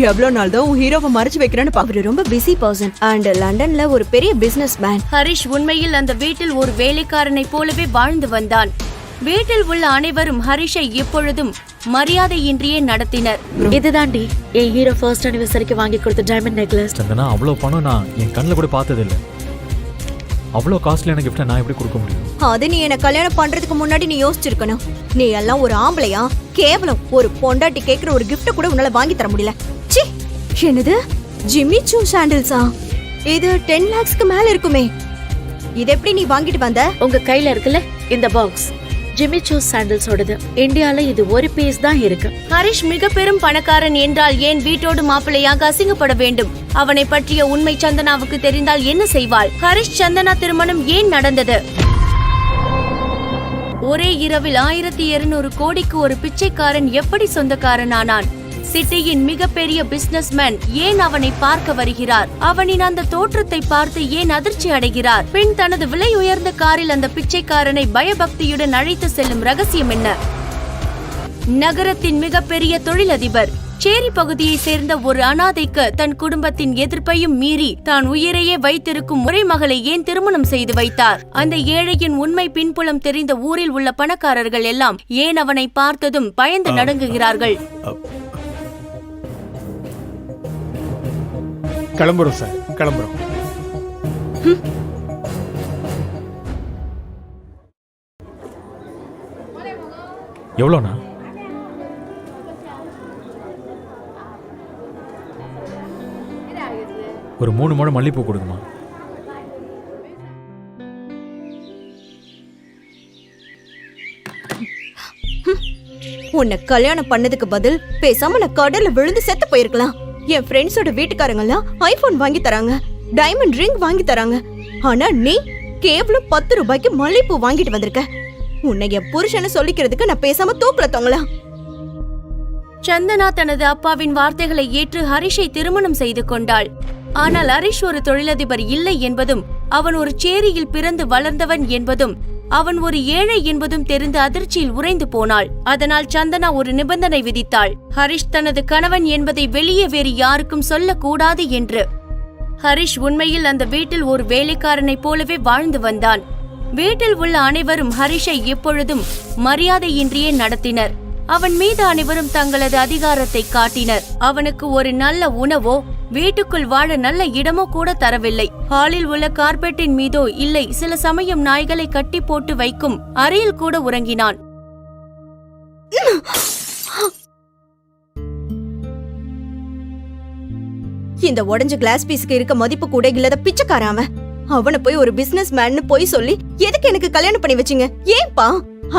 எவ்வளவு நாள் தான் உன் ஹீரோவை மறைச்சு வைக்கிறேன்னு பாக்குற. அவரு ரொம்ப பிஸி பர்சன் அண்ட் லண்டன்ல ஒரு பெரிய பிசினஸ் மேன். ஹரிஷ் உண்மையில் அந்த வீட்டில் ஒரு வேலைக்காரனை போலவே வாழ்ந்து வந்தான். வீட்டில் உள்ள அனைவரும் ஹரிஷை எப்பொழுதும் மரியாதையின்றியே நடத்தினர். இதுதாண்டி என் ஹீரோ ஃபர்ஸ்ட் அனிவர்சரிக்கு வாங்கி கொடுத்த டைமண்ட் நெக்லஸ். சந்தனா, அவ்வளோ பணம் நான் என் கண்ணில் கூட பார்த்ததில்லை. அவ்வளோ காஸ்ட்லியான கிஃப்ட்டை நான் எப்படி கொடுக்க முடியும்? அது நீ என்ன கல்யாணம் பண்றதுக்கு முன்னாடி நீ யோசிச்சிருக்கணும். நீ எல்லாம் ஒரு ஆம்பளையா? கேவலம் ஒரு பொண்டாட்டி கேக்குற ஒரு கிஃப்ட் கூட உன்னால வாங்கி தர முடியல. ச்சீ! என்னது ஜிம்மி சூ சாண்டல்ஸா? இது 10 lakhsக்கு மேல இருக்குமே. இது எப்படி நீ வாங்கிட்டு வந்த? உங்க கையில இருக்குல்ல இந்த பாக்ஸ், ஜிம்மி சூ சாண்டல்ஸோடது. இந்தியால இது ஒரு பீஸ் தான் இருக்கு. ஹரிஷ் மிக பெரும் பணக்காரன் என்றால் ஏன் வீட்டோடு மாப்பிள்ளையாக அசிங்கப்பட வேண்டும்? அவனை பற்றிய உண்மை சந்தனாவுக்கு தெரிந்தால் என்ன செய்வாள்? ஹரிஷ் சந்தனா திருமணம் ஏன் நடந்தது? ஒரே இரவில் 1200 கோடிக்கு ஒரு பிச்சைக்காரன் எப்படி சொந்தக்காரனானான்? சிட்டியின் மிகப்பெரிய பிசினஸ்மேன் ஏன் அவனை பார்க்க வருகிறார்? அவனின் அந்த தோற்றத்தை பார்த்து ஏன் அதிர்ச்சி அடைகிறார்? பின் தனது விலை உயர்ந்த காரில் அந்த பிச்சைக்காரனை பயபக்தியுடன் அழைத்து செல்லும் ரகசியம் என்ன? நகரத்தின் மிகப்பெரிய தொழிலதிபர் சேரி பகுதியை சேர்ந்த ஒரு அனாதைக்கு தன் குடும்பத்தின் எதிர்ப்பையும் மீறி தான் உயிரையே வைத்திருக்கும் ஒரே மகளை ஏன் திருமணம் செய்து வைத்தார்? அந்த ஏழையின் உண்மை பின்புலம் தெரிந்த ஊரில் உள்ள பணக்காரர்கள் எல்லாம் ஏன் அவனை பார்த்ததும் பயந்து நடுங்குகிறார்கள்? கிளம்புறோம் சார், கிளம்புறோம். எவ்வளோண்ணா? ஒரு 3 முழம் மல்லிப்பூ கொடுக்குமா? உன்னை கல்யாணம் பண்ணதுக்கு பதில் பேசாம நான் கடல்ல விழுந்து செத்து போயிருக்கலாம். என் ஃப்ரெண்ட்ஸோட வீட்டுக்காரங்க எல்லாம் ஐபோன் வாங்கி தராங்க, டைமண்ட் ரிங் வாங்கி தராங்க. ஆனா நீ கேவலம் 10 ரூபாய்க்கு மல்லிப்பூ வாங்கிட்டு வந்திருக்க. உன்னை என் புருஷனை சொல்லிக்கிறதுக்கு நான் பேசாம தூக்குல தொங்கலாம். சந்தனா தனது அப்பாவின் வார்த்தைகளை ஏற்று ஹரிஷை திருமணம் செய்து கொண்டாள். ஆனால் ஹரிஷ் ஒரு தொழிலதிபர் இல்லை என்பதும், அவன் ஒரு சேரியில் பிறந்து வளர்ந்தவன் என்பதும், அவன் ஒரு ஏழை என்பதும் தெரிந்து அதிர்ச்சியில் உறைந்து போனாள். அதனால் சந்தனா ஒரு நிபந்தனை விதித்தாள். ஹரிஷ் தனது கணவன் என்பதை வெளியே வேறு யாருக்கும் சொல்லக்கூடாது என்று. ஹரிஷ் உண்மையில் அந்த வீட்டில் ஒரு வேலைக்காரனை போலவே வாழ்ந்து வந்தான். வீட்டில் உள்ள அனைவரும் ஹரிஷை எப்பொழுதும் மரியாதையின்றியே நடத்தினர். அவன் மீது அனைவரும் தங்களது அதிகாரத்தை காட்டினர். அவனுக்கு ஒரு நல்ல உணவோ வீட்டுக்குள் வாழ நல்ல இடமோ கூட தரவில்லை. ஹாலில் உள்ள கார்பெட்டின் மீதோ இல்லை, சில சமயம் நாய்களை கட்டி போட்டு வைக்கும் அறையில் கூட உறங்கினான். இந்த உடைஞ்ச கிளாஸ் பீஸுக்கு இருக்க மதிப்பு கூட இல்லாத பிச்சைக்காரன் அவன். அவனை போய் ஒரு பிசினஸ் மேன்னு போய் சொல்லி எதுக்கு எனக்கு கல்யாணம் பண்ணி வச்சீங்க? ஏன்பா?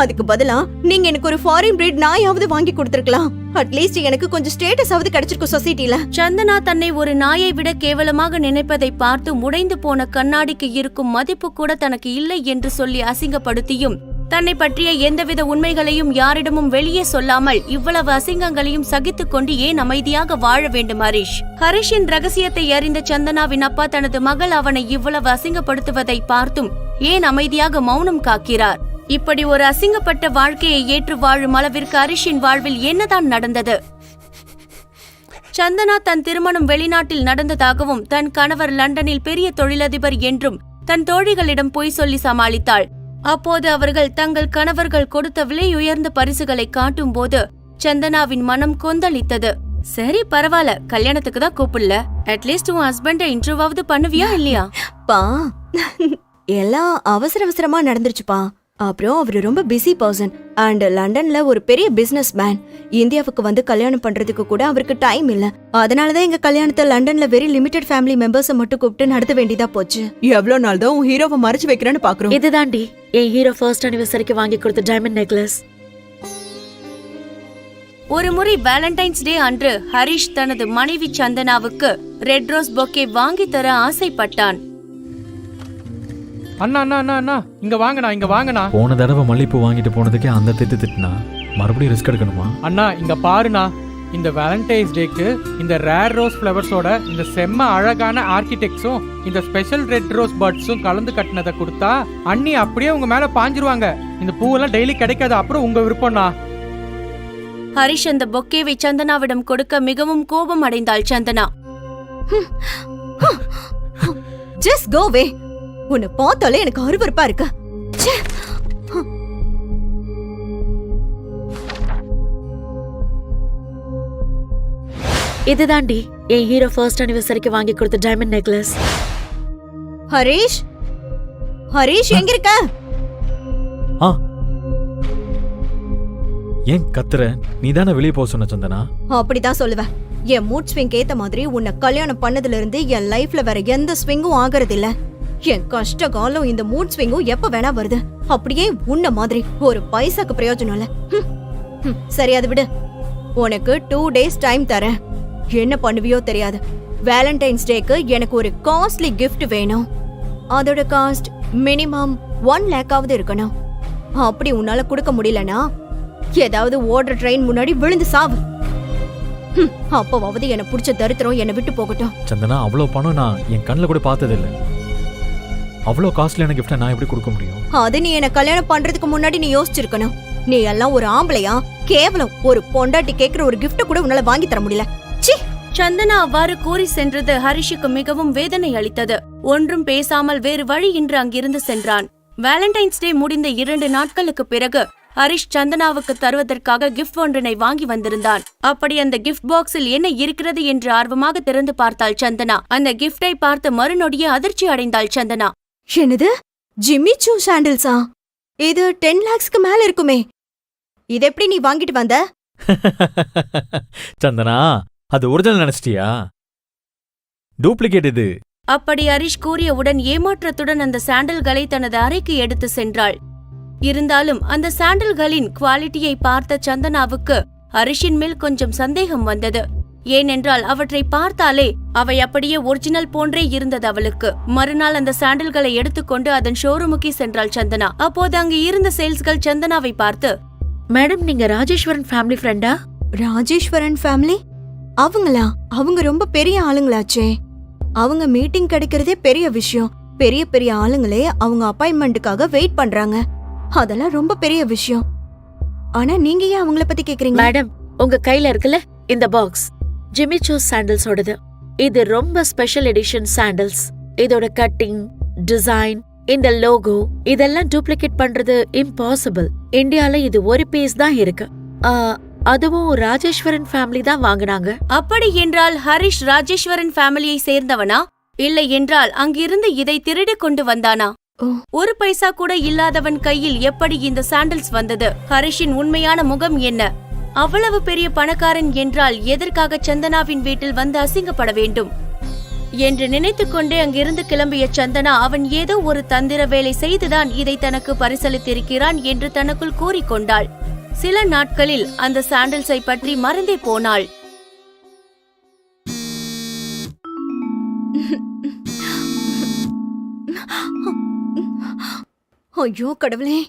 அதுக்கு பதிலா நீங்க எனக்கு ஒரு ஃபாரின் பிரீட் நாயாவது வாங்கி கொடுத்திருக்கலாம். அட்லீஸ்ட் எனக்கு கொஞ்சம் ஸ்டேட்டஸ் ஆவது கிடைச்சிருக்கும் சொசைட்டில. சந்தனா தன்னை ஒரு நாயை விட கேவலமாக நினைப்பதை பார்த்து உடைந்து போன கண்ணாடிக்கு இருக்கும் மதிப்பு கூட தனக்கு இல்லை என்று சொல்லி அசிங்கப்படுத்தியும், தன்னை பற்றிய எந்தவித உண்மைகளையும் யாரிடமும் வெளியே சொல்லாமல் இவ்வளவு அசிங்கங்களையும் சகித்துக் கொண்டு ஏன் அமைதியாக வாழ வேண்டும் ஹரிஷ்? ஹரிஷின் ரகசியத்தை அறிந்த சந்தனாவின் அப்பா தனது மகள் அவனை இவ்வளவு அசிங்கப்படுத்துவதை பார்த்தும் ஏன் அமைதியாக மௌனம் காக்கிறார்? இப்படி ஒரு அசிங்கப்பட்ட வாழ்க்கையை ஏற்று வாழும் அளவிற்கு ஹரிஷின் வாழ்வில் என்னதான் நடந்தது? சந்தனா தன் திருமணம் வெளிநாட்டில் நடந்ததாகவும், தன் கணவர் லண்டனில் பெரிய தொழிலதிபர் என்றும் தன் தோழிகளிடம் பொய் சொல்லி சமாளித்தாள். அப்போது அவர்கள் தங்கள் கணவர்கள் கொடுத்த விலை உயர்ந்த பரிசுகளை காட்டும் போது சந்தனாவின் மனம் கொந்தளித்தது. சரி பரவாயில்ல, கல்யாணத்துக்கு தான் கூப்பிடல, அட்லீஸ்ட் உன் ஹஸ்பண்ட இன்டர்வியூவாவது பண்ணுவியா இல்லையா? பா, எல்லாம் அவசர அவசரமா நடந்துருச்சுப்பா. அப்புறம் அவரு ரொம்ப பிஸி பர்சன் அண்ட் லண்டன்ல ஒரு பெரிய பிசினஸ் மேன். இந்தியாவுக்கு வந்து கல்யாணம் பண்றதுக்கு கூட அவருக்கு டைம் இல்ல. அதனாலதான் எங்க கல்யாணத்தை லண்டன்ல வெரி லிமிடெட் ஃபேமிலி மெம்பர்ஸை மட்டும் கூப்பிட்டு நடத்த வேண்டியதா போச்சு. எவ்வளவு நாள் தான் உன் ஹீரோவை மறைச்சு வைக்கிறேன்னு பாக்குறோம். இதுதாண்டி என் ஹீரோ ஃபர்ஸ்ட் அனிவர்சரிக்கு வாங்கி கொடுத்த டைமண்ட் நெக்லஸ். ஒரு முறை வேலண்டைன்ஸ் டே அன்று ஹரிஷ் தனது மனைவி சந்தனாவுக்கு ரெட் ரோஸ் பொக்கே வாங்கி தர ஆசைப்பட்டான். அண்ணா அண்ணா அண்ணா அண்ணா இங்க வாங்கண்ணா, இங்க வாங்கண்ணா. போன தடவை மல்லிப்பூ வாங்கிட்டு போனதுக்கே அந்த திட்டுனா மறுபடியும் ரிஸ்க் எடுக்கணுமா? அண்ணா இங்க பாருண்ணா, இந்த வேலண்டைன்ஸ் டேக்கு இந்த ரேர் ரோஸ் ஃப்ளவர்ஸோட இந்த செம்ம அழகான ஆர்கிடெக்ட்ஸும் இந்த ஸ்பெஷல் ரெட் ரோஸ் பர்ட்ஸும் கலந்து கட்டினதை கொடுத்தா அண்ணி அப்படியே உங்க மேல பாஞ்சிருவாங்க. இந்த பூவெல்லாம் டெய்லி கிடைக்காது, அப்புறம் உங்க விருப்பம்ண்ணா. ஹரிஷ் அந்த பொக்கேவை சந்தனாவிடம் கொடுக்க மிகவும் கோபம் அடைந்தாள் சந்தனா. ஜஸ்ட் கோ வே. உன்னை பார்த்தாலே எனக்கு அருவருப்பா இருக்கு. ச்சே. இதுதாண்டி என் ஹீரோ ஃபர்ஸ்ட் அனிவர்சரிக்கு வாங்கி கொடுத்த டைமண்ட் நெக்லஸ். ஹரிஷ், ஹரிஷ் எங்க இருக்க? ஆ ஏன் கத்துற? நீ தானே வெளியே போக சொன்ன சந்தனா. அப்படிதான் சொல்லுவேன். என் மூட் ஸ்விங் ஏத்த மாதிரி உன்னை கல்யாணம் பண்ணதுல இருந்து என் லைஃப்ல வேற எந்த ஸ்விங்கும் ஆகறது இல்ல. என் கஷ்ட காலம் இந்த மூட் ஸ்விங்கும் எப்ப வேணா வருது. அப்படியே உன்ன மாதிரி ஒரு பைசாக்கு பிரயோஜனம் இல்ல. சரி அது விடு. உனக்கு 2 days டைம் தரேன். என்ன பண்ணுவியோ தெரியாது. வேலண்டைன்ஸ் டேக்கு எனக்கு ஒரு காஸ்ட்லி கிஃப்ட் வேணும். அதோட காஸ்ட் மினிமம் 1 lakh இருக்கணும். அப்படி உன்னால கொடுக்க முடியலனா ஏதாவது ஓடுற ட்ரெயின் முன்னாடி விழுந்து சாவு. அப்பவாவது என்ன பிடிச்ச தரித்திரம் என்னை விட்டு போகட்டும். சந்தனா, அவ்வளோ பணம் நான் என் கண்ணில் கூட பார்த்ததில்லை. அவ்வளோ காஸ்ட்லியான கிஃப்டை நான் எப்படி கொடுக்க முடியும்? அது நீ என்ன கல்யாணம் பண்றதுக்கு முன்னாடி நீ யோசிச்சிருக்கணும். நீ எல்லாம் ஒரு ஆம்பளையா? கேவலம் ஒரு பொண்டாட்டி கேக்குற ஒரு கிஃப்ட் கூட உன்னால வாங்கி தர முடியல. ச்சீ. சந்தனா அவ்வாறு கூறி சென்றது ஹரிஷுக்கு மிகவும் வேதனை அளித்தது. ஒன்றும் பேசாமல் வேறு வழியின்றி அங்கிருந்து சென்றான். வேலண்டைன்ஸ் டே முடிந்த 2 நாட்களுக்கு பிறகு ஹரிஷ் சந்தனாவுக்கு தருவதற்காக கிஃப்ட் ஒன்றினை வாங்கி வந்திருந்தான். அப்படி அந்த கிஃப்ட் பாக்ஸில் என்ன இருக்கிறது என்று ஆர்வமாக திறந்து பார்த்தாள் சந்தனா. அந்த கிஃப்டை பார்த்து மறுநொடியே அதிர்ச்சி அடைந்தாள் சந்தனா. என்னது? ஜிம்மி சூ சாண்டில்ஸா? இது 10 lakhsக்கு மேல இருக்குமே. இது எப்படி நீ வாங்கிட்டு வந்த? சந்தனா, அது ஒரிஜினல் நினைச்சிட்டியா? டூப்ளிகேட் இது. அப்படி ஹரிஷ் கூறியவுடன் ஏமாற்றத்துடன் அந்த சாண்டல்களை தனது அறைக்கு எடுத்து சென்றாள். இருந்தாலும் அந்த சாண்டல்களின் குவாலிட்டியை பார்த்த சந்தனாவுக்கு ஹரிஷின் மேல் கொஞ்சம் சந்தேகம் வந்தது. ஏனென்றால் அவற்றை பார்த்தாலே அவை அப்படியே ஒரிஜினல் போன்றே இருந்தது அவளுக்கு. மறுநாள் அந்த சாண்டல்களை எடுத்துக்கொண்டு அதன் ஷோரூமுக்கு சென்றாள் சந்தனா. அப்போது அங்கு இருந்த சேல்ஸ்கள் சந்தனாவை பார்த்து, மேடம், நீங்க ராஜேஸ்வரன் ஃபேமிலி ஃப்ரெண்டா? ராஜேஸ்வரன் ஃபேமிலி? அவங்களா? அவங்க ரொம்ப பெரிய ஆளுங்களாச்சே. அவங்க மீட்டிங் கிடைக்கிறதே பெரிய விஷயம். பெரிய பெரிய ஆளுங்களே அவங்க அப்பாயின்மெண்ட்டுக்காக வெயிட் பண்றாங்க. அதெல்லாம் ரொம்ப பெரிய விஷயம். ஆனா நீங்க ஏன் அவங்கள பத்தி கேக்குறீங்க? மேடம், உங்க கையில இருக்குல்ல இந்த பாக்ஸ், ஜிம்மி சூஸ் சாண்டல்ஸோடது. இது ரொம்ப ஸ்பெஷல் எடிஷன் சாண்டல்ஸ். இதோட கட்டிங், டிசைன், இந்த லோகோ இதெல்லாம் டூப்ளிகேட் பண்றது இம்பாசிபிள். இந்தியால இது ஒரு பீஸ் தான் இருக்கு. அதுவும் ராஜேஸ்வரன் ஃபேமிலி தான் வாங்குனாங்க. அப்படி என்றால் ஹரிஷ் ராஜேஸ்வரன் ஃபேமிலியை சேர்ந்தவனா? இல்லை என்றால் அங்கிருந்து இதை திருடி கொண்டு வந்தானா? ஒரு பைசா கூட இல்லாதவன் கையில் எப்படி இந்த சாண்டல்ஸ் வந்தது? ஹரிஷின் உண்மையான முகம் என்ன? அவ்வளவு பெரிய பணக்காரன் என்றால் எதற்காக சந்தனாவின் வீட்டில் வந்து அசிங்கப்பட வேண்டும் என்று நினைத்துக்கொண்டே அங்கிருந்து கிளம்பிய சந்தனா, அவன் ஏதோ ஒரு தந்திர வேலை செய்துதான் இதை தனக்கு பரிசளித்திருக்கிறான் என்று தனக்குள் கூறிக்கொண்டாள். சில நாட்களில் அந்த சாண்டல்ஸை பற்றி மறந்தே போனாள். ஐயோ கடவுளே.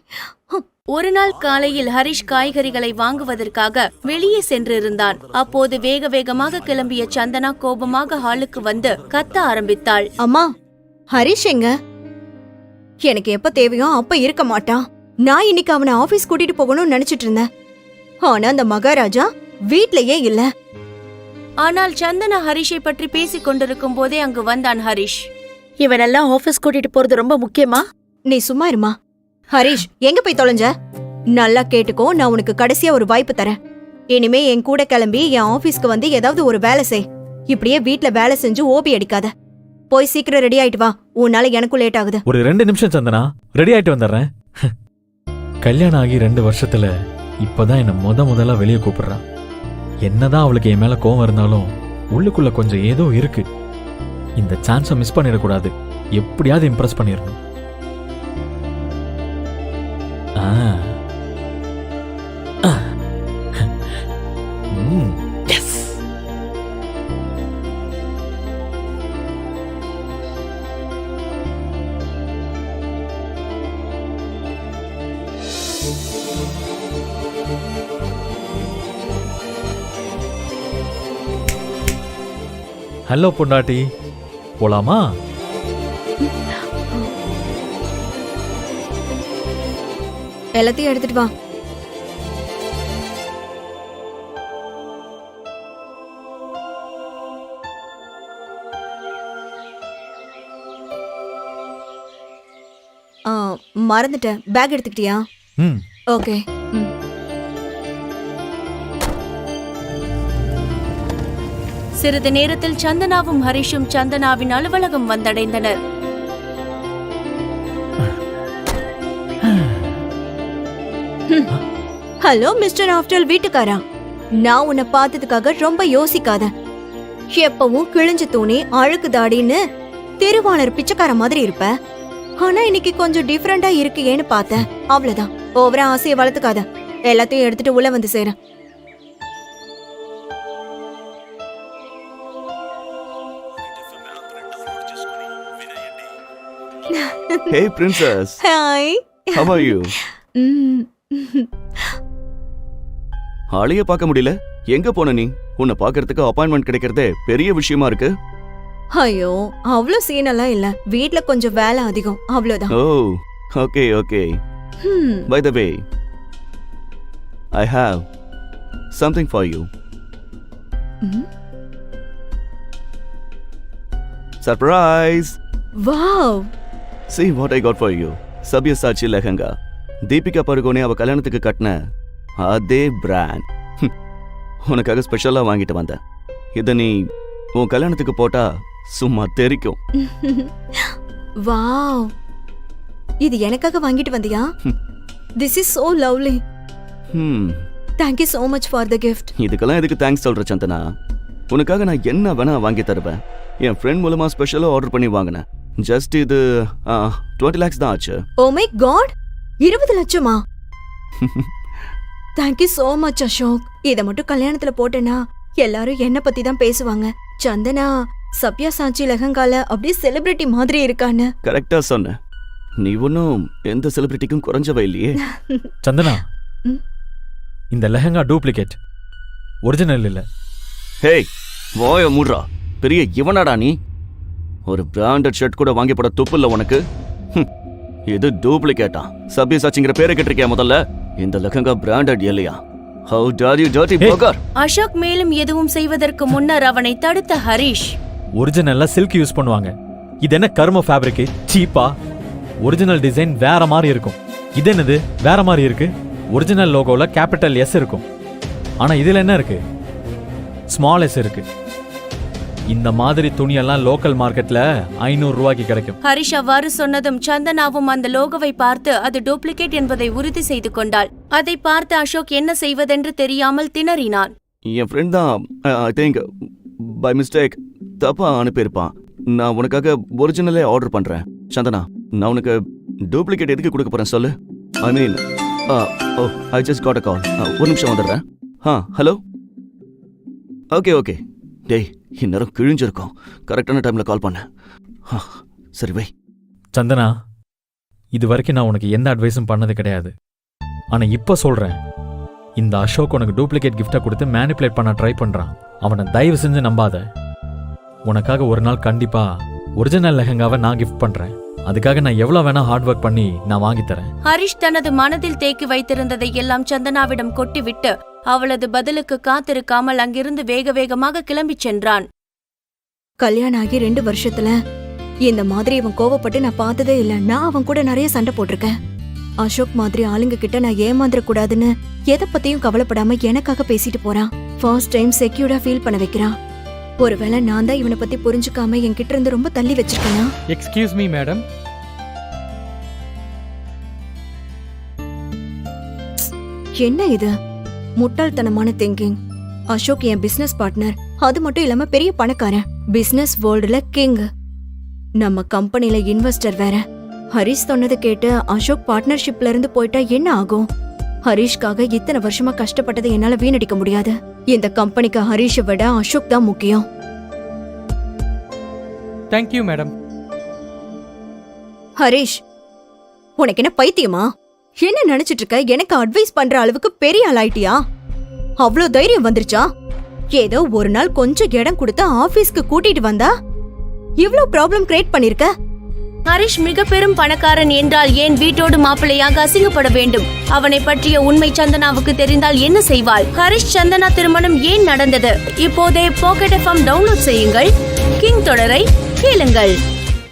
ஒரு நாள் காலையில் ஹரிஷ் காய்கறிகளை வாங்குவதற்காக வெளியே சென்றிருந்தான். அப்போது வேக வேகமாக கிளம்பிய சந்தனா கோபமாக ஹாலுக்கு வந்து கத்த ஆரம்பித்தாள். அம்மா, ஹரிஷ் எங்க? எனக்கு எப்ப தேவையோ அப்ப இருக்க மாட்டான். நான் இன்னைக்கு அவனை ஆபீஸ் கூட்டிட்டு போகணும்னு நினைச்சிட்டு இருந்தேன். ஆனா அந்த மகாராஜா வீட்லயே இல்ல. ஆனால் சந்தனா ஹரிஷை பற்றி பேசிக் கொண்டிருக்கும் போதே அங்கு வந்தான் ஹரிஷ். இவனெல்லாம் ஆபீஸ் கூட்டிட்டு போறது ரொம்ப முக்கியமா? நீ சும்மா இருமா. ஹரிஷ் எங்க போய் தொலைஞ்ச? நல்லா கேட்டுக்கோ, நான் உனக்கு கடைசியா ஒரு வாய்ப்பு தரேன். இனிமே என் கூட கிளம்பி என் ஆபீஸ்க்கு வந்து ஏதாவது ஒரு வேலை செய். இப்படியே வீட்ல வேலை செஞ்சு ஓபி அடிக்காத. போய் சீக்கிரம் ரெடி ஆயிட்டு வா, உன்னால எனக்கும் லேட் ஆகுது. ஒரு 2 நிமிஷம் சந்தனா, ரெடி ஆயிட்டு வந்துடுறேன். கல்யாணம் ஆகி 2 வருஷத்துல இப்பதான் என்ன முதல்ல வெளியே கூப்பிடுறான். என்னதான் அவளுக்கு என் மேல கோவம் இருந்தாலும் உள்ளுக்குள்ள கொஞ்சம் ஏதோ இருக்கு. இந்த சான்ஸை மிஸ் பண்ணிடக்கூடாது. எப்படியாவது இம்ப்ரெஸ் பண்ணிடணும். ஹலோ பொண்டாட்டி, போலாமா? எல்லாத்தையும் எடுத்துட்டு வா. மறந்துட்டேன். பேக் எடுத்துக்கிட்டியா? ம் ஓகே. சிறிது நேரத்தில் சந்தனாவும் ஹரிஷும் சந்தனாவின் அலுவலகம் வந்தடைந்தனர். ஹலோ மிஸ்டர் ஆஃப்டர் வீட்டுக்காரா, நான் உன்னை பார்த்ததுக்காக ரொம்ப யோசிக்காத. எப்பவும் கிழிஞ்ச தூணி அழுக்கு தாடின்னு திருவாளர் பிச்சைக்கார மாதிரி இருப்ப. ஆனா இன்னைக்கு கொஞ்சம் டிஃபரெண்டா இருக்கியேன்னு பார்த்தேன். அவ்வளவுதான். ஓவரா ஆசையை வளர்த்துக்காத. எல்லாத்தையும் எடுத்துட்டு உள்ள வந்து சேர. Hey princess, hi. how are you? ஆளையே பார்க்க முடியல. எங்க போன நீ? உன்னை பார்க்கிறதுக்கு அப்பாயின்மெண்ட் கிடைக்கிறதே பெரிய விஷயமா இருக்கு. ஐயோ, அவ்வளோ சீனெல்லாம் இல்ல. வீட்ல கொஞ்சம் வேலை அதிகம், அவ்வளவுதான். ஓ, okay, okay. By the way, I have something for you. Surprise! Wow. See what I got for you. Sabyasachi lehenga. Deepika Padukone அவ கல்யாணத்துக்கு கட்டின அதே பிராண்ட். உனக்காக ஸ்பெஷலா வாங்கிட்டு வந்தேன். இத நீ உன் கல்யாணத்துக்கு போட்டா சும்மா தெரிக்கும். வாவ். இது எனக்காக வாங்கிட்டு வந்தியா? This is so lovely. Thank you so much for the gift. இதுக்கெல்லாம் எதுக்கு தேங்க்ஸ் சொல்ற சந்தனா? உனக்காக நான் என்ன வேணா வாங்கி தருவேன். என் ஃப்ரெண்ட் மூலமா ஸ்பெஷலா ஆர்டர் பண்ணி வாங்கினேன். ஜஸ்ட் இது 20 lakhs தான் ஆச்சு. Oh my god, 20 லட்சமா? Thank you so much Ashok. இத மட்டும் கல்யாணத்துல போட்டேனா எல்லாரும் என்ன பத்தி தான் பேசுவாங்க. சந்தனா சப்யாசாச்சி லெஹங்கால அப்படியே செலிபிரிட்டி மாதிரி இருக்கான்னு. கரெக்டா சொன்ன. நீ ஒன்னும் எந்த செலிபிரிட்டிக்கும் குறைஞ்சவ இல்லையே. சந்தனா, இந்த லெஹங்கா டூப்ளிகேட், ஒரிஜினல் இல்ல. ஹேய், வாய மூடுறா. பெரிய இவனாடா நீ? ஒரு பிராண்டட் ஷர்ட் கூட வாங்கி போட துப்பு இல்ல உனக்கு? இது டூப்ளிகேட்டா? சப்யசாச்சிங்கிற பேரை கேட்டிருக்கியா முதல்ல? இந்த லெஹங்கா பிராண்டட் இல்லையா? How dare you dirty burger? Ashok மேலும் எதுவும் செய்வதற்கு முன்னர் அவனை தடுத்த ஹரிஷ். ஒரிஜினல்ல சில்க் யூஸ் பண்ணுவாங்க. இது என்ன கர்ம ஃபேப்ரிக்? சீப்பா. ஒரிஜினல் டிசைன் வேற மாதிரி இருக்கும். இது என்னது வேற மாதிரி இருக்கு? ஒரிஜினல் லோகோல கேபிட்டல் எஸ் இருக்கும். ஆனா இதுல என்ன இருக்கு? ஸ்மால் எஸ் இருக்கு. இந்த மாதிரி துணியெல்லாம் லோக்கல் மார்க்கெட்ல 500 ரூபாய்க்கு கிடைக்கும். ஹரிஷ் அவ்வாறு சொன்னதும் சந்தனாவும் அந்த லோகோவை பார்த்து அது டூப்ளிகேட் என்பதை உறுதி செய்து கொண்டாள். அதை பார்த்து அசோக் என்ன செய்வதென்று தெரியாமல் திணறினான். என் ஃப்ரெண்ட் தான் ஐ திங்க் பை மிஸ்டேக் தப்பா அனுப்பியிருப்பான். நான் உனக்காக ஒரிஜினலே ஆர்டர் பண்றேன். சந்தனா, நான் உனக்கு டூப்ளிகேட் எதுக்கு கொடுக்க போறேன் சொல்லு? ஐ மீன், ஓ ஐ ஜஸ்ட் காட் அ கால். ஒரு நிமிஷம் வந்துடுறேன். ஹலோ. Okay okay. டேய், இந்நேரம் கிழிஞ்சிருக்கும். கரெக்டான டைம்ல கால் பண்ண. சரி வை. சந்தனா, இது வரைக்கும் நான் உனக்கு எந்த அட்வைஸும் பண்ணது கிடையாது. ஆனா இப்ப சொல்றேன், இந்த அசோக் உனக்கு டூப்ளிகேட் கிஃப்டை கொடுத்து மேனிப்புலேட் பண்ண ட்ரை பண்றான். அவனை தயவு செஞ்சு நம்பாத. உனக்காக ஒரு நாள் கண்டிப்பா ஒரிஜினல் லெஹங்காவை நான் கிஃப்ட் பண்றேன். அதுக்காக நான் எவ்வளவு வேணா ஹார்ட் ஒர்க் பண்ணி நான் வாங்கி தரேன். ஹரிஷ் தனது மனதில் தேக்கி வைத்திருந்ததை எல்லாம் சந்தனாவிடம் கொட்டிவிட்டு அவளது பதிலுக்கு காத்திருக்காமல் அங்கிருந்து வேக வேகமாக கிளம்பிச் சென்றான். கல்யாணம் ஆகி 2 வருஷத்துல இந்த மாதிரி இவன் கோவப்பட்டு நான் பார்த்ததே இல்ல. நான் அவன் கூட நிறைய சண்டை போட்டிருக்கேன். அசோக் மாதிரி ஆளுங்க கிட்ட நான் ஏமாந்துட கூடாதுன்னு எதை பத்தியும் கவலைப்படாம எனக்காக பேசிட்டு போறான். ஃபர்ஸ்ட் டைம் செக்யூர்டா ஃபீல் பண்ண வைக்கிறான். ஒருவேளை நான் தான் இவனை பத்தி புரிஞ்சுக்காம என்கிட்ட இருந்து ரொம்ப தள்ளி வச்சிருக்கேனா? Excuse me madam. என்ன இது முட்டாள்தனமான திங்கிங்? அசோக் என் பிசினஸ் பார்ட்னர். அது மட்டும் இல்லாம பெரிய பணக்காரன். பிசினஸ் வேர்ல்டுல கிங். நம்ம கம்பெனில இன்வெஸ்டர் வேற. ஹரிஷ் சொன்னதை கேட்டு அசோக் பார்ட்னர்ஷிப்ல இருந்து போயிட்டா என்ன ஆகும்? ஹரிஷ்காக இத்தனை வருஷமா கஷ்டப்பட்டதை என்னால வீணடிக்க முடியாது. இந்த கம்பெனிக்கு ஹரிஷை விட அசோக் தான் முக்கியம். Thank you madam. ஹரிஷ், உனக்கு என்ன பைத்தியமா? என்ன நினைச்சிட்டு இருக்க? எனக்கு அட்வைஸ் பண்ற அளவுக்கு பெரிய ஆளாயிட்டியா? அவ்வளோ தைரியம் வந்துருச்சா? ஏதோ ஒரு நாள் கொஞ்சம் இடம் கொடுத்து ஆபீஸ்க்கு கூட்டிட்டு வந்தா இவ்ளோ ப்ராப்ளம் கிரியேட் பண்ணிருக்க. ஹரிஷ் மிக பெரும் பணக்காரன் என்றால் ஏன் வீட்டோடு மாப்பிள்ளையாக அசிங்கப்பட வேண்டும்? அவனை பற்றிய உண்மை சந்தனாவுக்கு தெரிந்தால் என்ன செய்வாள்? ஹரிஷ் சந்தனா திருமணம் ஏன் நடந்தது? இப்போதே பாக்கெட் எஃப்எம் டவுன்லோட் செய்யுங்கள். கிங் தொடரை கேளுங்கள்.